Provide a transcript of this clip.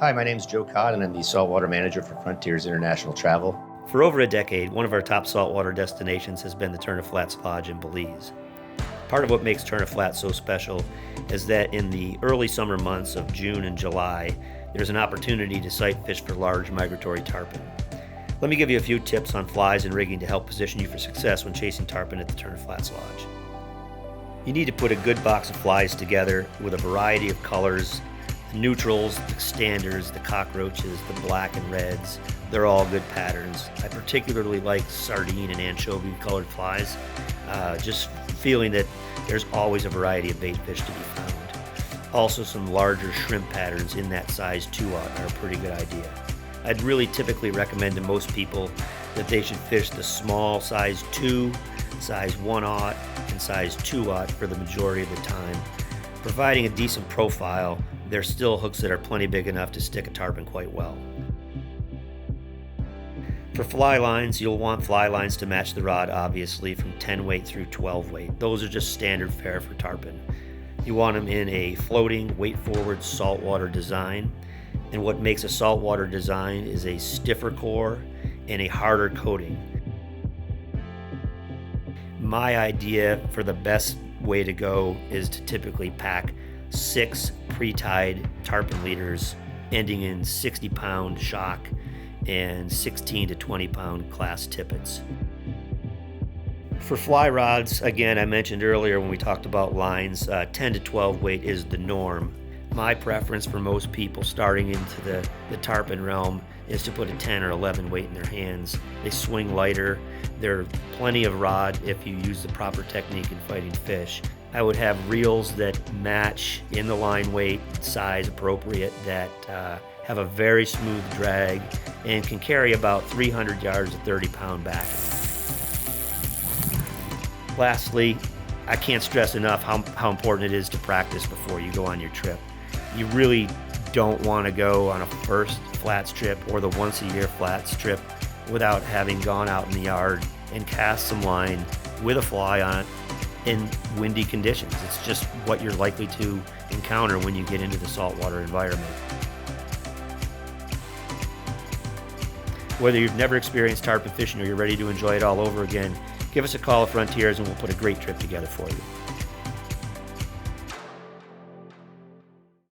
Hi, my name is Joe Cott, and I'm the Saltwater Manager for Frontiers International Travel. For over a decade, one of our top saltwater destinations has been the Turneffe Flats Lodge in Belize. Part of what makes Turneffe Flats so special is that in the early summer months of June and July, there's an opportunity to sight fish for large migratory tarpon. Let me give you a few tips on flies and rigging to help position you for success when chasing tarpon at the Turneffe Flats Lodge. You need to put a good box of flies together with a variety of colors. The neutrals, the standards, the cockroaches, the black and reds, they're all good patterns. I particularly like sardine and anchovy colored flies, just feeling that there's always a variety of bait fish to be found. Also, some larger shrimp patterns in that size 2-aught are a pretty good idea. I'd really typically recommend to most people that they should fish the small size 2, size 1-aught, and size 2-aught for the majority of the time. Providing a decent profile, there's still hooks that are plenty big enough to stick a tarpon quite well. For fly lines, you'll want fly lines to match the rod, obviously, from 10 weight through 12 weight. Those are just standard fare for tarpon. You want them in a floating, weight-forward saltwater design. And what makes a saltwater design is a stiffer core and a harder coating. My idea for the best way to go is to typically pack 6 pre-tied tarpon leaders ending in 60-pound shock and 16 to 20-pound class tippets. For fly rods, again, I mentioned earlier when we talked about lines, 10 to 12 weight is the norm. My preference for most people starting into the tarpon realm is to put a 10 or 11 weight in their hands. They swing lighter. They're plenty of rod if you use the proper technique in fighting fish. I would have reels that match in the line weight, size appropriate, that have a very smooth drag and can carry about 300 yards of 30-pound backing. Lastly, I can't stress enough how important it is to practice before you go on your trip. You really don't want to go on a first flats trip or the once-a-year flats trip without having gone out in the yard and cast some line with a fly on it in windy conditions. It's just what you're likely to encounter when you get into the saltwater environment. Whether you've never experienced tarpon fishing or you're ready to enjoy it all over again, give us a call at Frontiers and we'll put a great trip together for you.